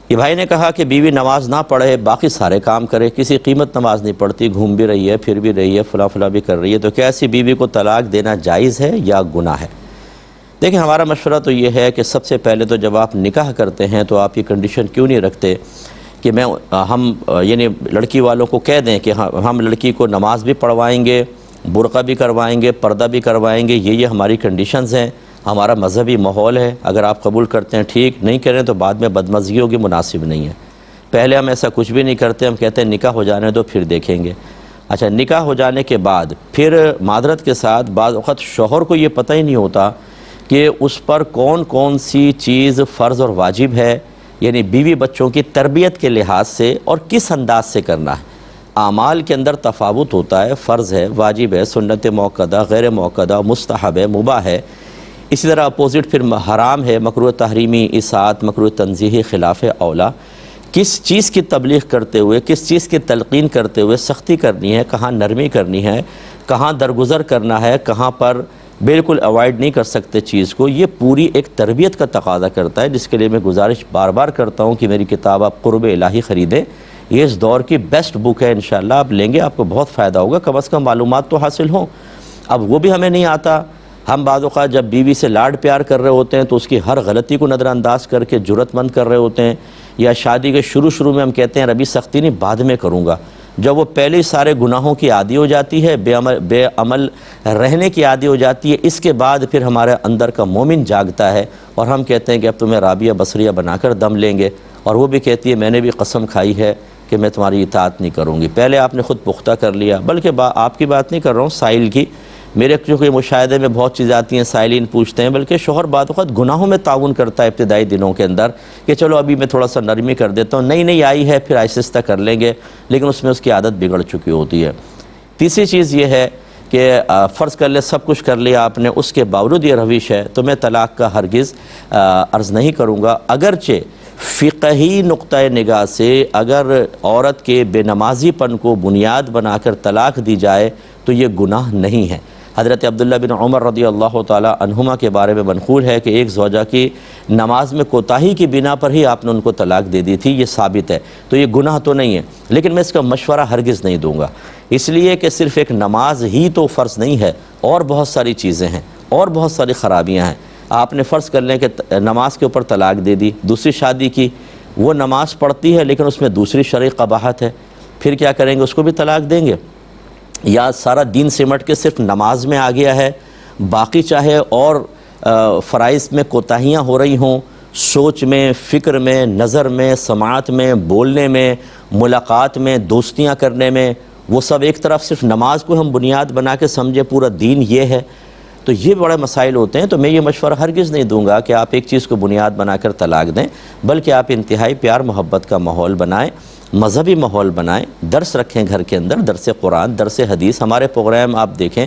یہ بھائی نے کہا کہ بیوی نماز نہ پڑھے باقی سارے کام کرے، کسی قیمت نماز نہیں پڑھتی، گھوم بھی رہی ہے، پھر بھی رہی ہے، فلاں فلاں بھی کر رہی ہے، تو کیا ایسی بیوی کو طلاق دینا جائز ہے یا گناہ ہے؟ دیکھیں، ہمارا مشورہ تو یہ ہے کہ سب سے پہلے تو جب آپ نکاح کرتے ہیں تو آپ یہ کنڈیشن کیوں نہیں رکھتے کہ ہم یعنی لڑکی والوں کو کہہ دیں کہ ہم لڑکی کو نماز بھی پڑھوائیں گے، برقع بھی کروائیں گے، پردہ بھی کروائیں گے، یہ ہماری کنڈیشنز ہیں، ہمارا مذہبی ماحول ہے، اگر آپ قبول کرتے ہیں ٹھیک، نہیں کریں تو بعد میں بدمزگی ہوگی، مناسب نہیں ہے۔ پہلے ہم ایسا کچھ بھی نہیں کرتے، ہم کہتے ہیں نکاح ہو جانے دو پھر دیکھیں گے۔ اچھا، نکاح ہو جانے کے بعد پھر معذرت کے ساتھ بعض وقت شوہر کو یہ پتہ ہی نہیں ہوتا کہ اس پر کون کون سی چیز فرض اور واجب ہے، یعنی بیوی بچوں کی تربیت کے لحاظ سے، اور کس انداز سے کرنا ہے۔ اعمال کے اندر تفاوت ہوتا ہے، فرض ہے، واجب ہے، سنت موقدہ، غیر موقدہ، مستحب ہے، مباح ہے۔ اسی طرح اپوزٹ پھر حرام ہے، مکروہ تحریمی، اصاعت، مکروہ تنزیہی، خلاف اولا۔ کس چیز کی تبلیغ کرتے ہوئے، کس چیز کی تلقین کرتے ہوئے سختی کرنی ہے، کہاں نرمی کرنی ہے، کہاں درگزر کرنا ہے، کہاں پر بالکل اوائڈ نہیں کر سکتے چیز کو، یہ پوری ایک تربیت کا تقاضا کرتا ہے، جس کے لیے میں گزارش بار بار کرتا ہوں کہ میری کتاب آپ قرب الہی خریدیں۔ یہ اس دور کی بیسٹ بک ہے، انشاءاللہ آپ لیں گے آپ کو بہت فائدہ ہوگا، کم از کم معلومات تو حاصل ہوں۔ اب وہ بھی ہمیں نہیں آتا، ہم بعض اوقات جب بیوی سے لاڈ پیار کر رہے ہوتے ہیں تو اس کی ہر غلطی کو نظر انداز کر کے جرأت مند کر رہے ہوتے ہیں، یا شادی کے شروع میں ہم کہتے ہیں ابھی سختی نہیں، بعد میں کروں گا۔ جب وہ پہلے سارے گناہوں کی عادی ہو جاتی ہے، بے عمل رہنے کی عادی ہو جاتی ہے، اس کے بعد پھر ہمارے اندر کا مومن جاگتا ہے اور ہم کہتے ہیں کہ اب تمہیں رابعہ بصریہ بنا کر دم لیں گے، اور وہ بھی کہتی ہے میں نے بھی قسم کھائی ہے کہ میں تمہاری اطاعت نہیں کروں گی۔ پہلے آپ نے خود پختہ کر لیا، بلکہ آپ کی بات نہیں کر رہا ہوں، سائل کی، میرے کیونکہ مشاہدے میں بہت چیزیں آتی ہیں، سائلین پوچھتے ہیں، بلکہ شوہر بعض وقت گناہوں میں تعاون کرتا ہے ابتدائی دنوں کے اندر کہ چلو ابھی میں تھوڑا سا نرمی کر دیتا ہوں، نئی آئی ہے پھر آہستہ آہستہ کر لیں گے، لیکن اس میں اس کی عادت بگڑ چکی ہوتی ہے۔ تیسری چیز یہ ہے کہ فرض کر لیں سب کچھ کر لیا آپ نے، اس کے باوجود یہ روش ہے تو میں طلاق کا ہرگز عرض نہیں کروں گا، اگرچہ فقہی نقطہ نگاہ سے اگر عورت کے بے نمازی پن کو بنیاد بنا کر طلاق دی جائے تو یہ گناہ نہیں ہے۔ حضرت عبداللہ بن عمر رضی اللہ تعالی عنہما کے بارے میں منقول ہے کہ ایک زوجہ کی نماز میں کوتاہی کی بنا پر ہی آپ نے ان کو طلاق دے دی تھی، یہ ثابت ہے، تو یہ گناہ تو نہیں ہے، لیکن میں اس کا مشورہ ہرگز نہیں دوں گا، اس لیے کہ صرف ایک نماز ہی تو فرض نہیں ہے، اور بہت ساری چیزیں ہیں، اور بہت ساری خرابیاں ہیں۔ آپ نے فرض کر لیں کہ نماز کے اوپر طلاق دے دی، دوسری شادی کی، وہ نماز پڑھتی ہے لیکن اس میں دوسری شرعی قباحت ہے، پھر کیا کریں گے؟ اس کو بھی طلاق دیں گے؟ یا سارا دین سمٹ کے صرف نماز میں آ گیا ہے، باقی چاہے اور فرائض میں کوتاہیاں ہو رہی ہوں، سوچ میں، فکر میں، نظر میں، سماعت میں، بولنے میں، ملاقات میں، دوستیاں کرنے میں، وہ سب ایک طرف صرف نماز کو ہم بنیاد بنا کے سمجھے پورا دین یہ ہے، تو یہ بڑے مسائل ہوتے ہیں۔ تو میں یہ مشورہ ہرگز نہیں دوں گا کہ آپ ایک چیز کو بنیاد بنا کر طلاق دیں، بلکہ آپ انتہائی پیار محبت کا ماحول بنائیں، مذہبی ماحول بنائیں، درس رکھیں گھر کے اندر، درس قرآن، درس حدیث۔ ہمارے پروگرام آپ دیکھیں،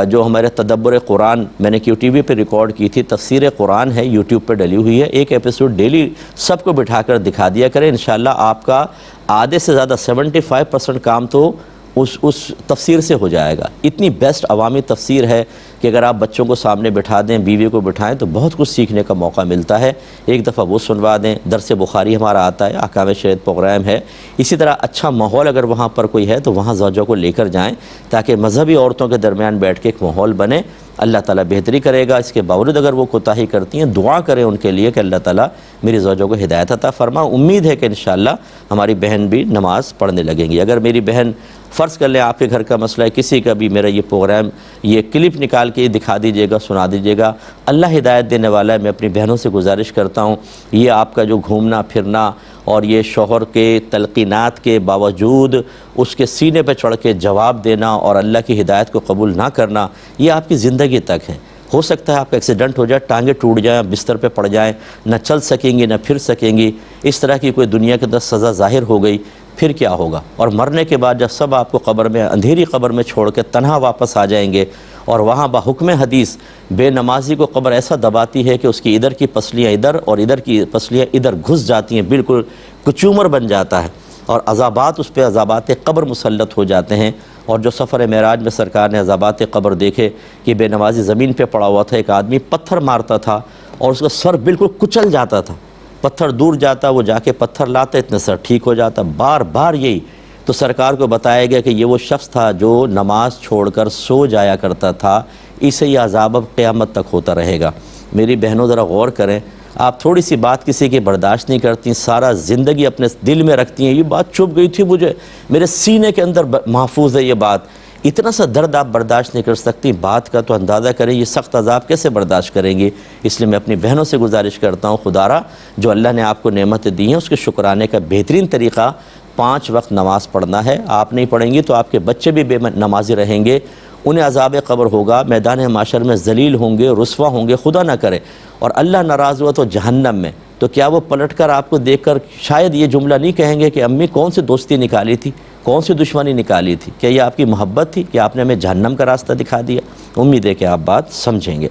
جو ہمارے تدبر قرآن میں نے QTV پہ ریکارڈ کی تھی، تفسیر قرآن ہے، YouTube پہ ڈلی ہوئی ہے، ایک ایپیسوڈ ڈیلی سب کو بٹھا کر دکھا دیا کریں، انشاءاللہ آپ کا آدھے سے زیادہ 75% کام تو اس تفسیر سے ہو جائے گا۔ اتنی بیسٹ عوامی تفسیر ہے کہ اگر آپ بچوں کو سامنے بٹھا دیں، بیوی کو بٹھائیں تو بہت کچھ سیکھنے کا موقع ملتا ہے۔ ایک دفعہ وہ سنوا دیں، درس بخاری ہمارا آتا ہے، احکام شریعت پروگرام ہے۔ اسی طرح اچھا ماحول اگر وہاں پر کوئی ہے تو وہاں زوجوں کو لے کر جائیں تاکہ مذہبی عورتوں کے درمیان بیٹھ کے ایک ماحول بنے۔ اللہ تعالیٰ بہتری کرے گا۔ اس کے باوجود اگر وہ کوتاہی کرتی ہیں، دعا کریں ان کے لیے کہ اللہ تعالیٰ میری زوجوں کو ہدایت عطا فرما۔ امید ہے کہ انشاءاللہ ہماری بہن بھی نماز پڑھنے لگیں گی۔ اگر میری بہن فرض کر لیں آپ کے گھر کا مسئلہ ہے، کسی کا بھی میرا یہ پروگرام، یہ کلپ نکال کے دکھا دیجیے گا، سنا دیجیے گا، اللہ ہدایت دینے والا ہے۔ میں اپنی بہنوں سے گزارش کرتا ہوں، یہ آپ کا جو گھومنا پھرنا اور یہ شوہر کے تلقینات کے باوجود اس کے سینے پہ چڑھ کے جواب دینا اور اللہ کی ہدایت کو قبول نہ کرنا، یہ آپ کی زندگی تک ہے۔ ہو سکتا ہے آپ کا ایکسیڈنٹ ہو جائے، ٹانگیں ٹوٹ جائیں، بستر پہ پڑ جائیں، نہ چل سکیں گی نہ پھر سکیں گی، اس طرح کی کوئی دنیا کے اندر سزا ظاہر ہو گئی، پھر کیا ہوگا؟ اور مرنے کے بعد جب سب آپ کو قبر میں، اندھیری قبر میں چھوڑ کے تنہا واپس آ جائیں گے، اور وہاں بحکم حدیث بے نمازی کو قبر ایسا دباتی ہے کہ اس کی ادھر کی پسلیاں ادھر اور ادھر کی پسلیاں ادھر گھس جاتی ہیں، بالکل کچومر بن جاتا ہے، اور عذابات اس پہ عذابات قبر مسلط ہو جاتے ہیں۔ اور جو سفر معراج میں سرکار نے عذابات قبر دیکھے کہ بے نمازی زمین پہ پڑا ہوا تھا، ایک آدمی پتھر مارتا تھا اور اس کا سر بالکل کچل جاتا تھا، پتھر دور جاتا وہ جا کے پتھر لاتا اتنے سر ٹھیک ہو جاتا، بار بار یہی تو سرکار کو بتایا گیا کہ یہ وہ شخص تھا جو نماز چھوڑ کر سو جایا کرتا تھا، اسے یہ عذاب اب قیامت تک ہوتا رہے گا۔ میری بہنوں ذرا غور کریں، آپ تھوڑی سی بات کسی کی برداشت نہیں کرتی، سارا زندگی اپنے دل میں رکھتی ہیں، یہ بات چپ گئی تھی مجھے، میرے سینے کے اندر محفوظ ہے یہ بات، اتنا سا درد آپ برداشت نہیں کر سکتی، بات کا تو اندازہ کریں یہ سخت عذاب کیسے برداشت کریں گی۔ اس لیے میں اپنی بہنوں سے گزارش کرتا ہوں، خدا را جو اللہ نے آپ کو نعمتیں دی ہیں اس کے شکرانے کا بہترین طریقہ 5 وقت نماز پڑھنا ہے۔ آپ نہیں پڑھیں گی تو آپ کے بچے بھی بے نمازی رہیں گے، انہیں عذاب قبر ہوگا، میدان محشر میں ذلیل ہوں گے، رسوا ہوں گے، خدا نہ کرے، اور اللہ ناراض ہوا تو جہنم میں۔ تو کیا وہ پلٹ کر آپ کو دیکھ کر شاید یہ جملہ نہیں کہیں گے کہ امی کون سی دوستی نکالی تھی، کون سی دشمنی نکالی تھی، کیا یہ آپ کی محبت تھی کہ آپ نے ہمیں جہنم کا راستہ دکھا دیا؟ امید ہے کہ آپ بات سمجھیں گے۔